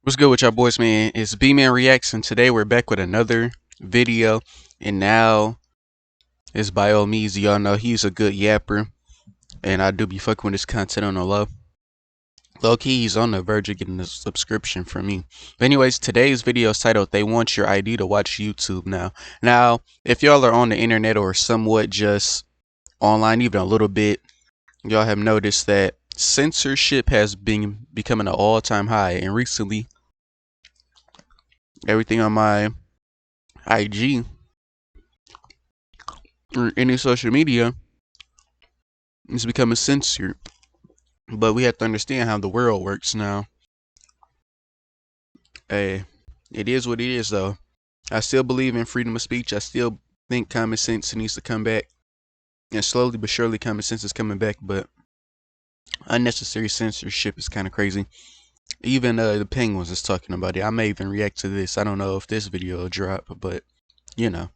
What's good with y'all boys, man? It's B-Man Reacts, and today we're back with another video. And now, it's by all means, y'all know he's a good yapper, and I do be fucking with his content on the low. Low-key, he's on the verge of getting a subscription from me. But anyways, today's video is titled, They Want Your ID to Watch YouTube Now. Now, if y'all are on the internet or somewhat just online, even a little bit, y'all have noticed that censorship has been becoming an all-time high, and recently, everything on my IG or any social media is becoming censored. But we have to understand how the world works now. Hey, it is what it is, though. I still believe in freedom of speech. I still think common sense needs to come back. And slowly but surely, common sense is coming back. But unnecessary censorship is kind of crazy. Even the Penguins is talking about it. I may even react to this. I don't know if this video will drop, but you know.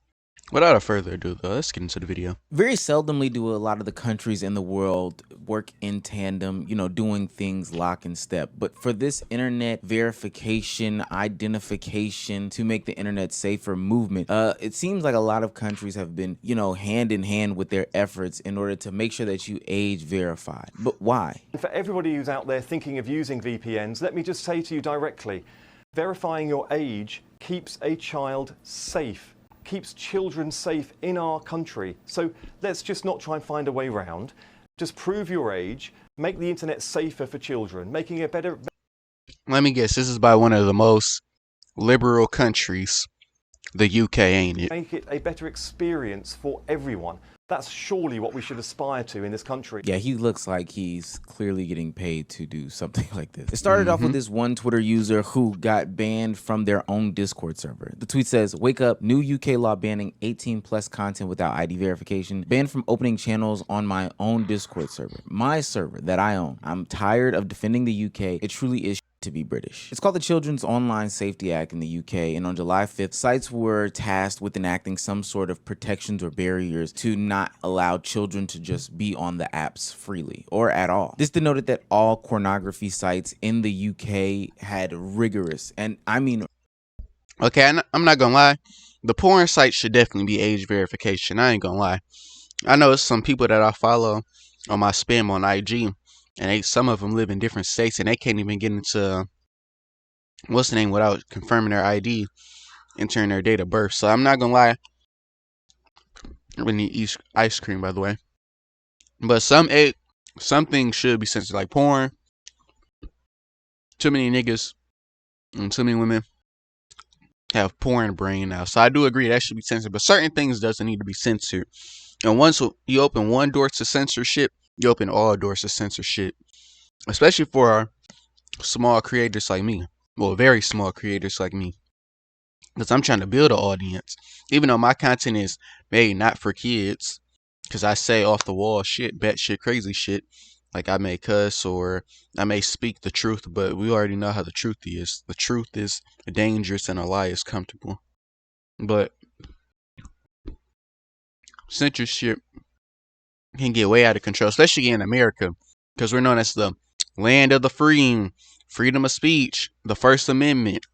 Without further ado, though, let's get into the video. Very seldomly do a lot of the countries in the world work in tandem, doing things lock and step. But for this internet verification, identification to make the internet safer movement, it seems like a lot of countries have been, hand in hand with their efforts in order to make sure that you age verified. But why? For everybody who's out there thinking of using VPNs, let me just say to you directly, verifying your age keeps a child safe. Keeps children safe in our country. So let's just not try and find a way around. Just prove your age, make the internet safer for children, making it better. Let me guess, this is by one of the most liberal countries, the UK, ain't it? Make it a better experience for everyone. That's surely what we should aspire to in this country. Yeah, he looks like he's clearly getting paid to do something like this. It started off with this one Twitter user who got banned from their own Discord server. The tweet says, "Wake up, new UK law banning 18+ content without ID verification. Banned from opening channels on my own Discord server. My server that I own. I'm tired of defending the UK. It truly is to be British." It's called the Children's Online Safety Act in the UK, and on July 5th, sites were tasked with enacting some sort of protections or barriers to not allow children to just be on the apps freely or at all. This denoted that all pornography sites in the UK had rigorous, and I mean, okay, I'm not gonna lie, the porn site should definitely be age verification. I ain't gonna lie. I know some people that I follow on my spam on IG, and some of them live in different states, and they can't even get into what's the name without confirming their ID, entering their date of birth. So I'm not gonna lie. We need ice cream, by the way. But some things should be censored, like porn. Too many niggas and too many women have porn brain now. So I do agree that should be censored, but certain things doesn't need to be censored. And once you open one door to censorship, you open all doors to censorship, especially for our small creators like me. Well, very small creators like me, because I'm trying to build an audience. Even though my content is made not for kids, because I say off the wall shit, batshit crazy shit, like I may cuss or I may speak the truth, but we already know how the truth is. The truth is dangerous and a lie is comfortable. But censorship can get way out of control, especially in America, because we're known as the land of the free, freedom of speech, the First Amendment.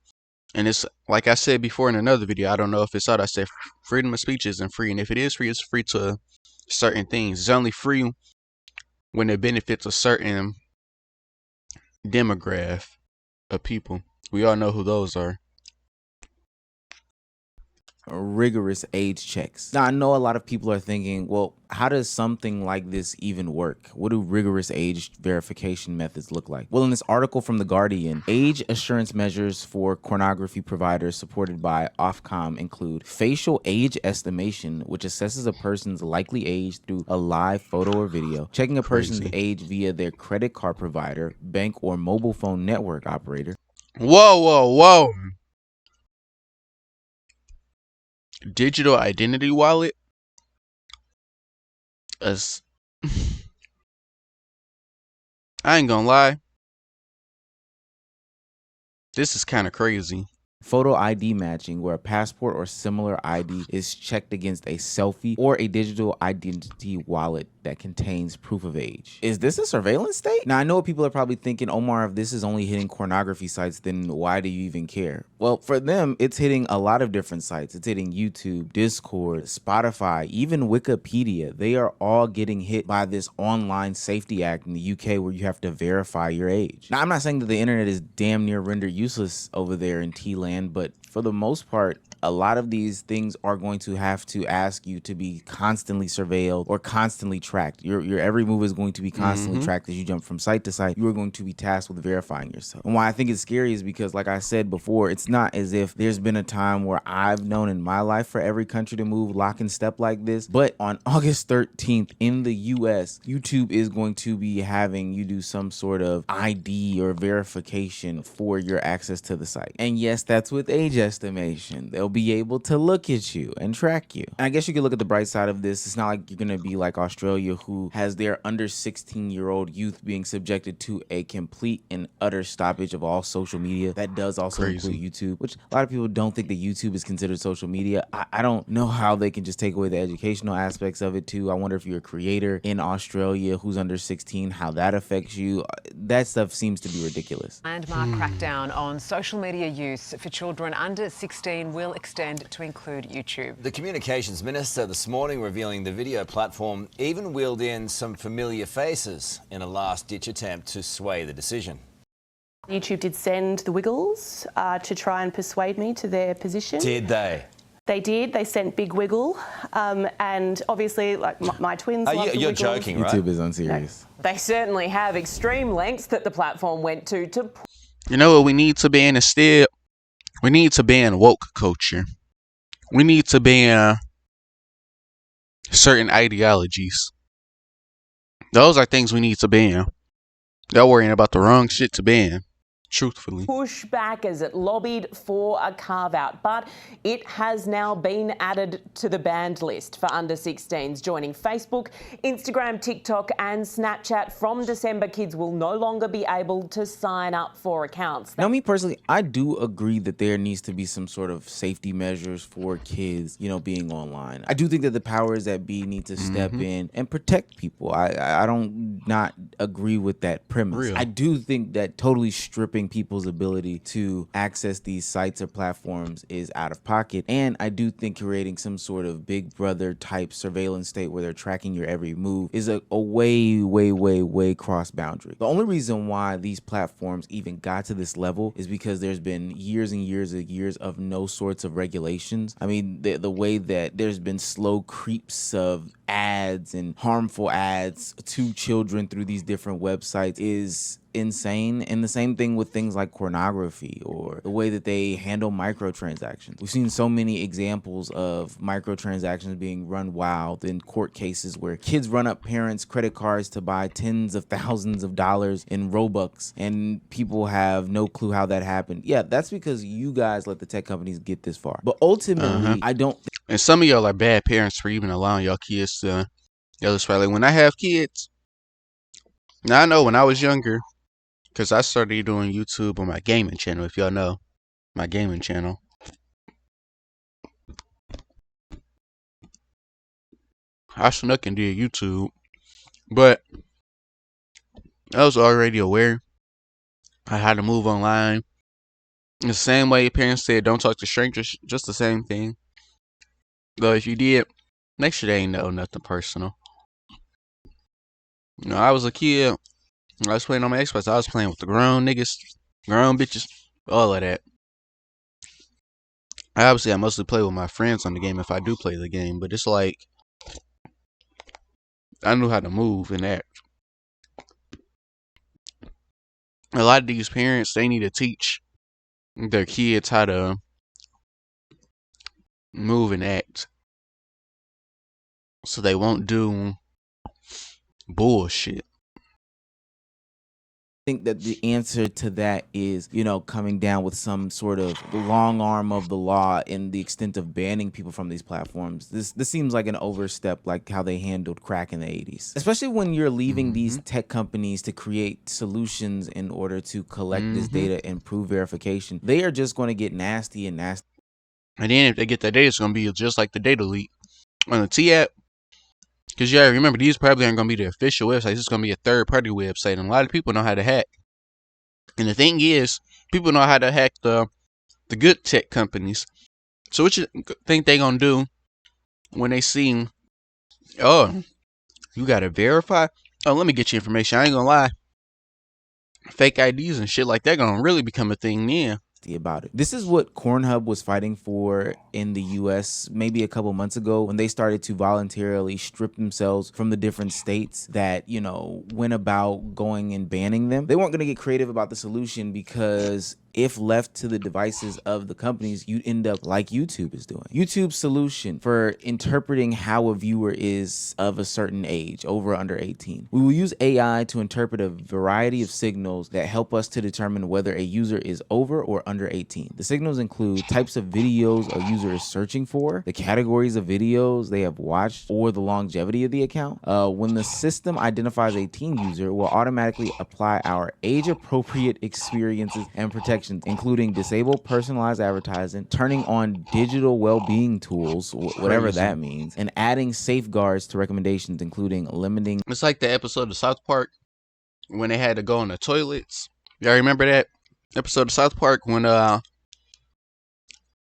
And it's like I said before in another video, I don't know if it's out, I said freedom of speech isn't free, and if it is free, it's free to certain things. It's only free when it benefits a certain demographic of people. We all know who those are. rigorous age checks. Now, I know a lot of people are thinking, well, how does something like this even work? What do rigorous age verification methods look like? Well, in this article from The Guardian, age assurance measures for pornography providers supported by Ofcom include facial age estimation, which assesses a person's likely age through a live photo or video, checking a person's age via their credit card provider, bank, or mobile phone network operator. Whoa, whoa, whoa. Digital identity wallet? As I ain't gonna lie, this is kind of crazy. Photo ID matching, where a passport or similar ID is checked against a selfie or a digital identity wallet that contains proof of age. Is this a surveillance state? Now, I know people are probably thinking, Omar, if this is only hitting pornography sites, then why do you even care? Well, for them, it's hitting a lot of different sites. It's hitting YouTube, Discord, Spotify, even Wikipedia. They are all getting hit by this Online Safety Act in the UK where you have to verify your age. Now, I'm not saying that the internet is damn near rendered useless over there in T-land, but for the most part, a lot of these things are going to have to ask you to be constantly surveilled or constantly tracked. Your every move is going to be constantly tracked as you jump from site to site. You are going to be tasked with verifying yourself. And why I think it's scary is because, like I said before, it's not as if there's been a time where I've known in my life for every country to move lock and step like this. But on August 13th in the US, YouTube is going to be having you do some sort of ID or verification for your access to the site. And yes, that's with age estimation. They'll be able to look at you and track you. And I guess you could look at the bright side of this. It's not like you're going to be like Australia, who has their under 16-year-old youth being subjected to a complete and utter stoppage of all social media. That does also include YouTube, which a lot of people don't think that YouTube is considered social media. I don't know how they can just take away the educational aspects of it too. I wonder if you're a creator in Australia who's under 16, how that affects you. That stuff seems to be ridiculous. Landmark crackdown on social media use for children under 16 will extend to include YouTube. The Communications Minister this morning revealing the video platform even wheeled in some familiar faces in a last-ditch attempt to sway the decision. YouTube did send the Wiggles to try and persuade me to their position. Did they? They did. They sent Big Wiggle, and obviously, like my twins. You're joking, right? YouTube is unserious. No. They certainly have extreme lengths that the platform went to. You know what we need to ban instead? We need to ban woke culture. We need to ban certain ideologies. Those are things we need to ban. They're worrying about the wrong shit to ban. Truthfully. Push back as it lobbied for a carve-out, but it has now been added to the banned list for under 16s, joining Facebook, Instagram, TikTok and Snapchat. From December, kids will no longer be able to sign up for accounts. Now, me personally, I do agree that there needs to be some sort of safety measures for kids, you know, being online. I do think that the powers that be need to step in and protect people. I don't not agree with that premise. I do think that totally stripping people's ability to access these sites or platforms is out of pocket. And I do think creating some sort of Big Brother type surveillance state where they're tracking your every move is a way cross boundary. The only reason why these platforms even got to this level is because there's been years and years of no sorts of regulations. I mean, the way that there's been slow creeps of ads and harmful ads to children through these different websites is insane. And the same thing with things like pornography or the way that they handle microtransactions. We've seen so many examples of microtransactions being run wild in court cases where kids run up parents' credit cards to buy tens of thousands of dollars in Robux, and people have no clue how that happened. Yeah, that's because you guys let the tech companies get this far. But ultimately, I don't. And some of y'all are bad parents for even allowing y'all kids to go this way. Like when I have kids, now I know when I was younger, because I started doing YouTube on my gaming channel, if y'all know my gaming channel. I snuck and did YouTube, but I was already aware I had to move online. The same way parents said don't talk to strangers, just the same thing. Though if you did, make sure they ain't know nothing personal. You know, I was a kid. I was playing on my Xbox. I was playing with the grown niggas, grown bitches, all of that. I mostly play with my friends on the game if I do play the game, but it's like I knew how to move and act. A lot of these parents, they need to teach their kids how to move and act so they won't do bullshit. Think that the answer to that is, you know, coming down with some sort of long arm of the law in the extent of banning people from these platforms. This seems like an overstep, like how they handled crack in the 80s. Especially when you're leaving these tech companies to create solutions in order to collect this data and prove verification. They are just going to get nasty and nasty. And then if they get that data, it's going to be just like the data leak on the T app. Because you gotta remember, these probably aren't gonna be the official websites. It's gonna be a third-party website, and a lot of people know how to hack. And the thing is, people know how to hack the good tech companies. So what you think they gonna do when they see, oh, you gotta verify? Oh, let me get you information. I ain't gonna lie. Fake IDs and shit like that gonna really become a thing then. About it. This is what Cornhub was fighting for in the US maybe a couple months ago when they started to voluntarily strip themselves from the different states that, you know, went about going and banning them. They weren't going to get creative about the solution because if left to the devices of the companies, you'd end up like YouTube is doing. YouTube's solution for interpreting how a viewer is of a certain age, over or under 18. We will use AI to interpret a variety of signals that help us to determine whether a user is over or under 18. The signals include types of videos a user is searching for, the categories of videos they have watched, or the longevity of the account. When the system identifies a teen user, it will automatically apply our age-appropriate experiences and protections, including disable personalized advertising, turning on digital well-being tools, whatever that means, and adding safeguards to recommendations, including limiting. It's like the episode of South Park when they had to go on the toilets. Y'all remember that episode of South Park when they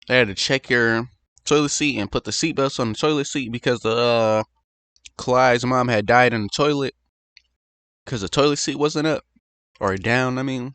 had to check your toilet seat and put the seatbelts on the toilet seat because the Clyde's mom had died in the toilet because the toilet seat wasn't up or down, I mean.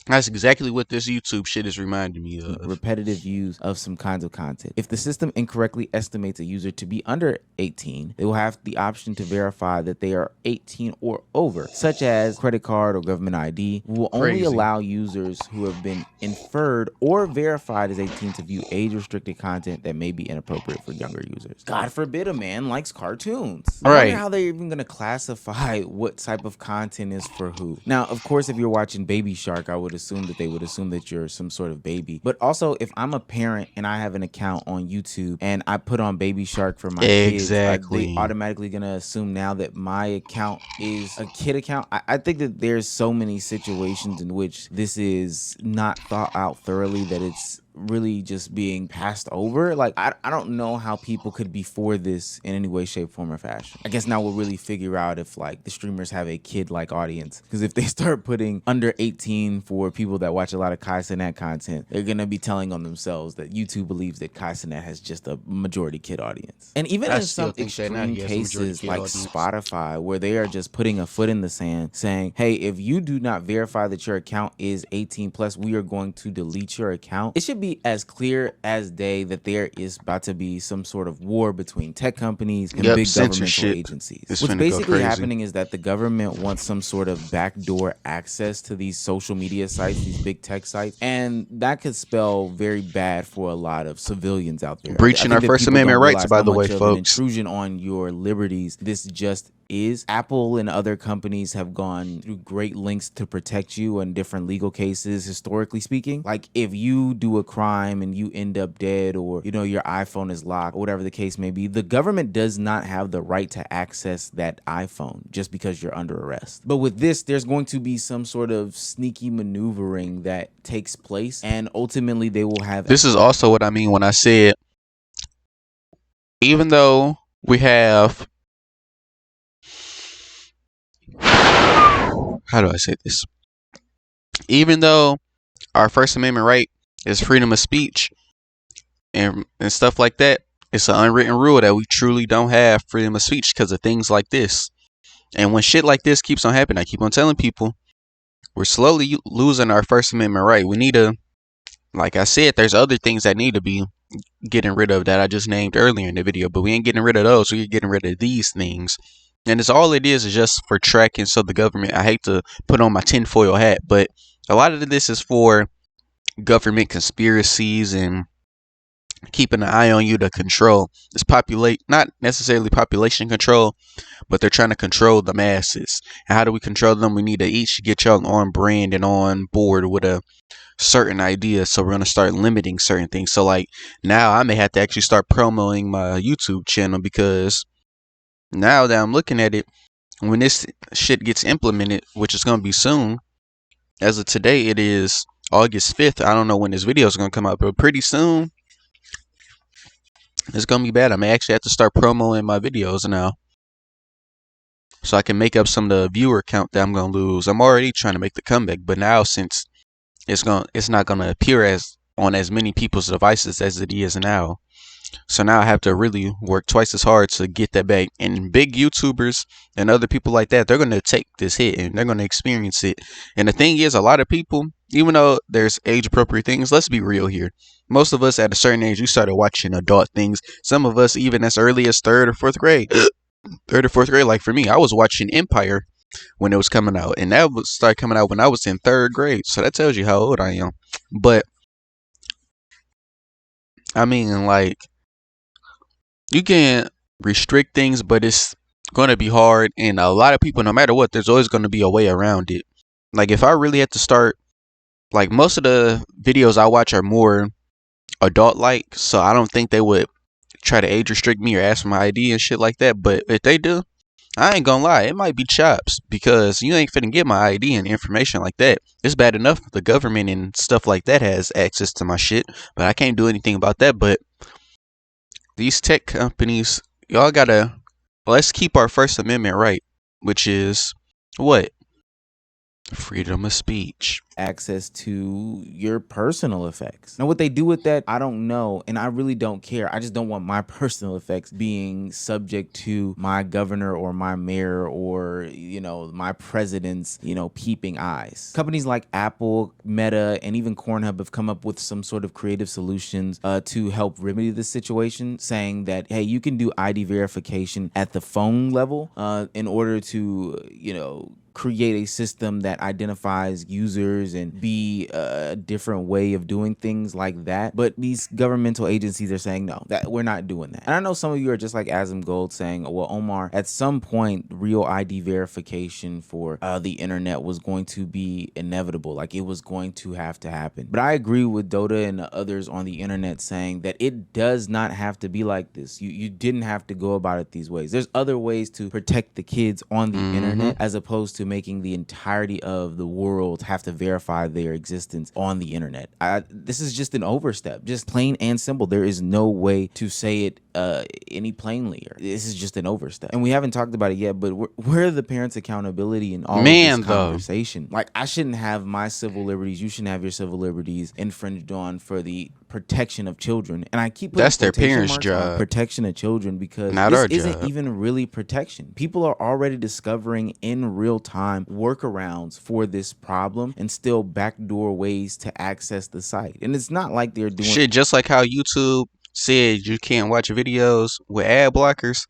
That's exactly what this YouTube shit is reminding me of. Repetitive use of some kinds of content. If the system incorrectly estimates a user to be under 18, they will have the option to verify that they are 18 or over, such as credit card or government ID. We will only allow users who have been inferred or verified as 18 to view age-restricted content that may be inappropriate for younger users. God forbid a man likes cartoons. I wonder how they're even going to classify what type of content is for who. Now, of course, if you're watching Baby Shark, I would assume that they would assume that you're some sort of baby. But also, if I'm a parent and I have an account on YouTube and I put on Baby Shark for my kids, they automatically gonna assume now that my account is a kid account. I think that there's so many situations in which this is not thought out thoroughly that it's really just being passed over. Like, I don't know how people could be for this in any way, shape, form, or fashion. I guess now we'll really figure out if like the streamers have a kid-like audience, because if they start putting under 18 for people that watch a lot of Kai Cenat content, they're gonna be telling on themselves that YouTube believes that Kai Cenat has just a majority kid audience. And even in some extreme cases like Spotify, where they are just putting a foot in the sand saying, hey, if you do not verify that your account is 18 plus, we are going to delete your account. It should be as clear as day that there is about to be some sort of war between tech companies and big governmental agencies. What's basically happening is that the government wants some sort of backdoor access to these social media sites, these big tech sites, and that could spell very bad for a lot of civilians out there. Breaching our First Amendment rights, by the way, folks. An intrusion on your liberties this just is. Apple and other companies have gone through great lengths to protect you in different legal cases, historically speaking. Like, if you do a crime and you end up dead, or, you know, your iPhone is locked, or whatever the case may be, the government does not have the right to access that iPhone just because you're under arrest. But with this, there's going to be some sort of sneaky maneuvering that takes place, and ultimately they will have... This is also what I mean when I said, even though we have... How do I say this? Even though our First Amendment right is freedom of speech and stuff like that, it's an unwritten rule that we truly don't have freedom of speech because of things like this. And when shit like this keeps on happening, I keep on telling people, we're slowly losing our First Amendment right. We need to, like I said, there's other things that need to be getting rid of that I just named earlier in the video, but we ain't getting rid of those. We're getting rid of these things. And it's all it is just for tracking. So the government, I hate to put on my tinfoil hat, but a lot of this is for government conspiracies and keeping an eye on you to control. It's not necessarily population control, but they're trying to control the masses. And how do we control them? We need to each get y'all on brand and on board with a certain idea. So we're going to start limiting certain things. So like now I may have to actually start promoting my YouTube channel, because now that I'm looking at it, when this shit gets implemented, which is going to be soon, as of today, it is August 5th. I don't know when this video is going to come out, but pretty soon, it's going to be bad. I may actually have to start promoting my videos now. so I can make up some of the viewer count that I'm gonna lose. I'm already trying to make the comeback, but now since it's not gonna appear as on as many people's devices as it is now. So now I have to really work twice as hard to get that back. And big YouTubers and other people like that, they're going to take this hit and they're going to experience it. And the thing is, a lot of people, even though there's age appropriate things, let's be real here. Most of us at a certain age, we started watching adult things. Some of us even as early as third or fourth grade. Third or fourth grade, like for me, I was watching Empire when it was coming out. And that started coming out when I was in third grade. So that tells you how old I am. But, I mean, like, you can restrict things, but it's going to be hard. And a lot of people, no matter what, there's always going to be a way around it. Like if I really had to start, like most of the videos I watch are more adult like. So I don't think they would try to age restrict me or ask for my ID and shit like that. But if they do, I ain't gonna lie, it might be chops because you ain't finna get my ID and information like that. It's bad enough the government and stuff like that has access to my shit, but I can't do anything about that. But these tech companies, y'all gotta, let's keep our First Amendment right, which is what? Freedom of speech. Access to your personal effects. Now, what they do with that, I don't know, and I really don't care. I just don't want my personal effects being subject to my governor or my mayor or, you know, my president's, you know, peeping eyes. Companies like Apple, Meta, and even Pornhub have come up with some sort of creative solutions to help remedy this situation, saying that, hey, you can do ID verification at the phone level in order to, you know, create a system that identifies users and be a different way of doing things like that. But these governmental agencies are saying, no, that we're not doing that. And I know some of you are just like Azim Gold saying, well, Omar, at some point, real ID verification for the internet was going to be inevitable. Like it was going to have to happen. But I agree with Dota and others on the internet saying that it does not have to be like this. You didn't have to go about it these ways. There's other ways to protect the kids on the internet as opposed to making the entirety of the world have to verify their existence on the internet. This is just an overstep, just plain and simple. There is no way to say it any plainly. This is just an overstep. And we haven't talked about it yet, but where are the parents' accountability in all of this conversation? Like, I shouldn't have my civil liberties, you shouldn't have your civil liberties infringed on for the protection of children. And I keep putting that's their parents' job. Protection of children, because not this our isn't job. even really protection. People are already discovering in real time workarounds for this problem and still backdoor ways to access the site. And it's not like they're doing shit just like how YouTube said you can't watch videos with ad blockers.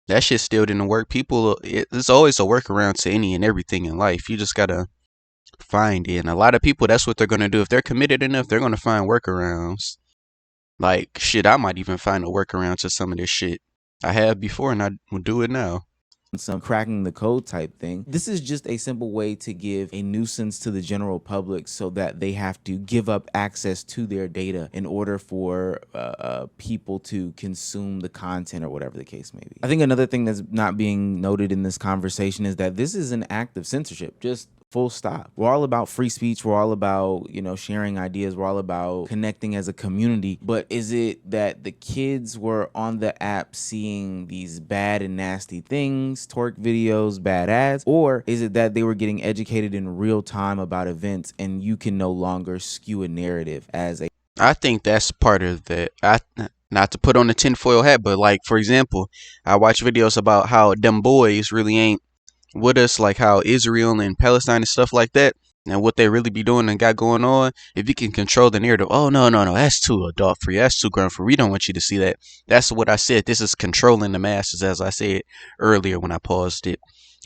That shit still didn't work. People, there's always a workaround to any and everything in life. You just gotta find it. And a lot of people, that's what they're gonna do. If they're committed enough, they're gonna find workarounds. Like shit, I might even find a workaround to some of this shit. I have before, and I will do it now. Some cracking the code type thing. This is just a simple way to give a nuisance to the general public so that they have to give up access to their data in order for people to consume the content or whatever the case may be. I think another thing that's not being noted in this conversation is that this is an act of censorship. Just full stop. We're all about free speech. We're all about, you know, sharing ideas. We're all about connecting as a community. But is it that the kids were on the app seeing these bad and nasty things, twerk videos, bad ads? Or is it that they were getting educated in real time about events and you can no longer skew a narrative as a... I think that's part of that. Not to put on the tinfoil hat, but like, for example, I watch videos about how them boys really ain't with us, like how Israel and Palestine and stuff like that, and what they really be doing and got going on. If you can control the narrative, oh no, that's too adult for you, that's too grown for you, we don't want you to see that. That's what I said. This is controlling the masses, as I said earlier when I paused it.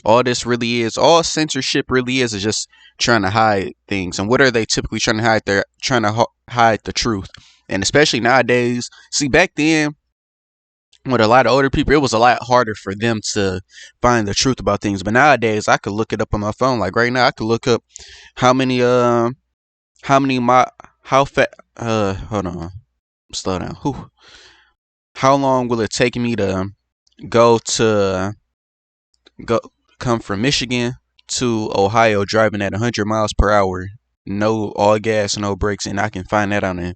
All this really is, all censorship really is just trying to hide things. And what are they typically trying to hide? They're trying to hide the truth. And especially nowadays, see, back then, with a lot of older people, it was a lot harder for them to find the truth about things. But nowadays, I could look it up on my phone. Like right now, I could look up hold on, slow down. How long will it take me to come from Michigan to Ohio driving at 100 miles per hour, no all gas, no brakes, and I can find that on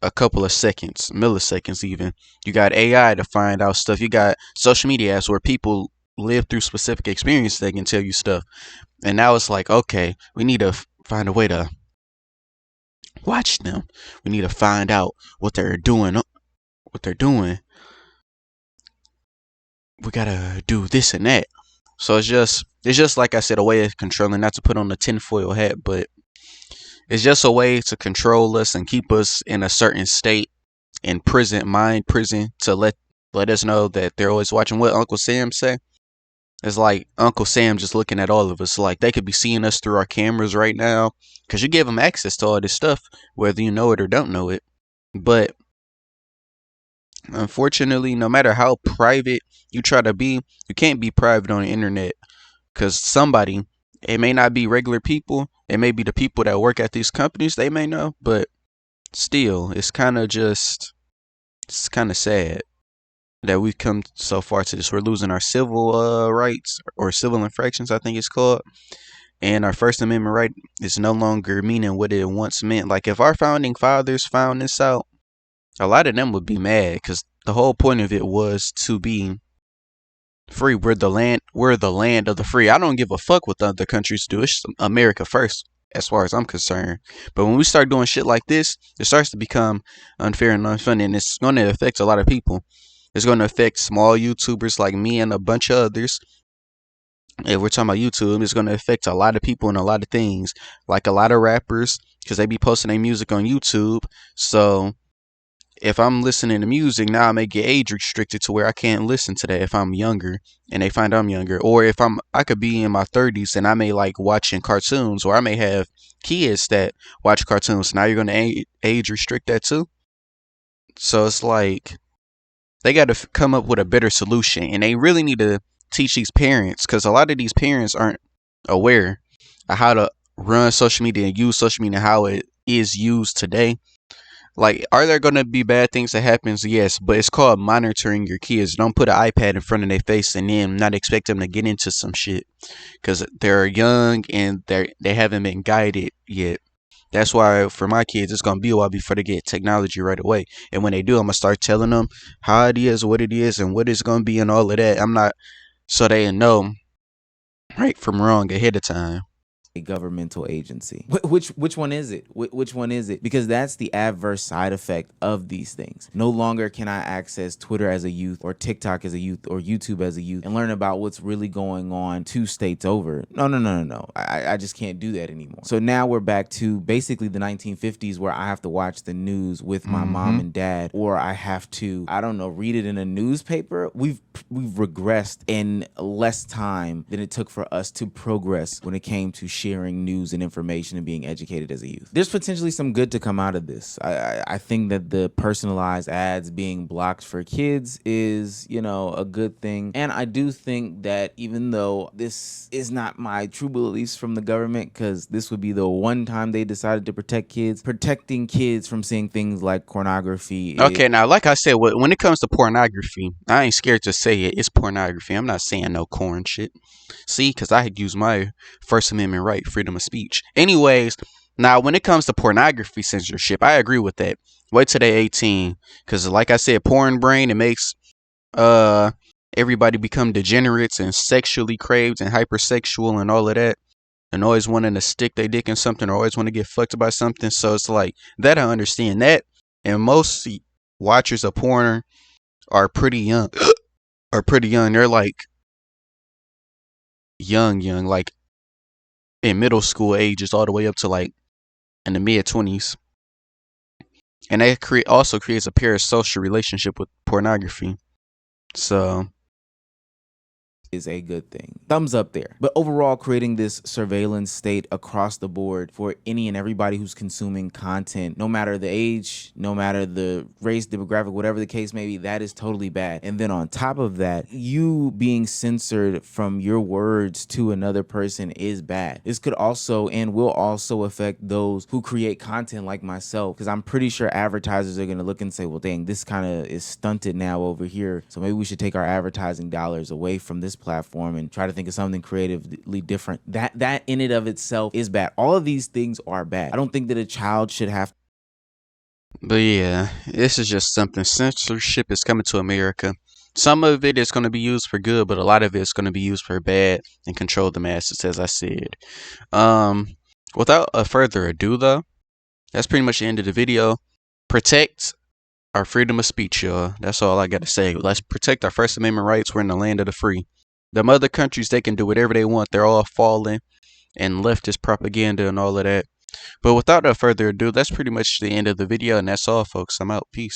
a couple of seconds, milliseconds even. You got AI to find out stuff. You got social media apps where people lived through specific experiences, they can tell you stuff. And now it's like, okay, we need to find a way to watch them. We need to find out what they're doing. What they're doing. We gotta do this and that. So it's just like I said, a way of controlling. Not to put on the tinfoil hat, but it's just a way to control us and keep us in a certain state, in prison, to let us know that they're always watching. What Uncle Sam say? It's like Uncle Sam just looking at all of us. Like they could be seeing us through our cameras right now, because you give them access to all this stuff, whether you know it or don't know it. But unfortunately, no matter how private you try to be, you can't be private on the internet, because somebody, it may not be regular people, it may be the people that work at these companies, they may know, but still, it's kind of sad that we've come so far to this. We're losing our civil rights, or civil infractions, I think it's called. And our First Amendment right is no longer meaning what it once meant. Like, if our founding fathers found this out, a lot of them would be mad, because the whole point of it was to be free. We're the land of the free. I don't give a fuck what the other countries do. It's America first, as far as I'm concerned. But when we start doing shit like this, it starts to become unfair and unfunny, and it's going to affect a lot of people. It's going to affect small YouTubers like me and a bunch of others. If we're talking about YouTube, it's going to affect a lot of people and a lot of things, like a lot of rappers, because they be posting their music on YouTube. So if I'm listening to music now, I may get age restricted to where I can't listen to that if I'm younger and they find I'm younger. Or if I could be in my 30s and I may like watching cartoons, or I may have kids that watch cartoons. Now you're going to age restrict that too. So it's like they got to come up with a better solution, and they really need to teach these parents, because a lot of these parents aren't aware of how to run social media and use social media, how it is used today. Like, are there going to be bad things that happens? Yes, but it's called monitoring your kids. Don't put an iPad in front of their face and then not expect them to get into some shit, because they're young and they haven't been guided yet. That's why for my kids, it's going to be a while before they get technology right away. And when they do, I'm going to start telling them how it is, what it is, and what it's going to be, and all of that. So they know right from wrong ahead of time. A governmental agency. Which one is it? Which one is it? Because that's the adverse side effect of these things. No longer can I access Twitter as a youth, or TikTok as a youth, or YouTube as a youth, and learn about what's really going on 2 states over. No. I just can't do that anymore. So now we're back to basically the 1950s, where I have to watch the news with my mom and dad, or I have to, I don't know, read it in a newspaper. We've regressed in less time than it took for us to progress when it came to sharing news and information and being educated as a youth. There's potentially some good to come out of this. I think that the personalized ads being blocked for kids is, a good thing. And I do think that even though this is not my true beliefs from the government, because this would be the one time they decided to protect kids, protecting kids from seeing things like pornography. Okay, now, like I said, when it comes to pornography, I ain't scared to say it. It's pornography. I'm not saying no corn shit. See, because I use my First Amendment right, freedom of speech. Anyways, now when it comes to pornography censorship, I agree with that. Wait till they 18, because like I said, porn brain, it makes everybody become degenerates and sexually craved and hypersexual and all of that, and always wanting to stick their dick in something, or always want to get fucked by something. So it's like that. I understand that, and most watchers of porn are pretty young. They're like young, like in middle school ages, all the way up to like in the mid 20s. And that also creates a parasocial relationship with pornography. So is a good thing. Thumbs up there. But overall, creating this surveillance state across the board for any and everybody who's consuming content, no matter the age, no matter the race, demographic, whatever the case may be, that is totally bad. And then on top of that, you being censored from your words to another person is bad. This could also and will also affect those who create content like myself, because I'm pretty sure advertisers are going to look and say, well, dang, this kind of is stunted now over here, so maybe we should take our advertising dollars away from this platform and try to think of something creatively different. That in and of itself is bad. All of these things are bad. I don't think that a child should have. But yeah, this is just something. Censorship is coming to America. Some of it is going to be used for good, but a lot of it is going to be used for bad and control the masses, as I said. Without a further ado, though, that's pretty much the end of the video. Protect our freedom of speech, y'all. That's all I got to say. Let's protect our First Amendment rights. We're in the land of the free. Them other countries, they can do whatever they want. They're all falling and leftist propaganda and all of that. But without further ado, that's pretty much the end of the video, and that's all, folks. I'm out. Peace.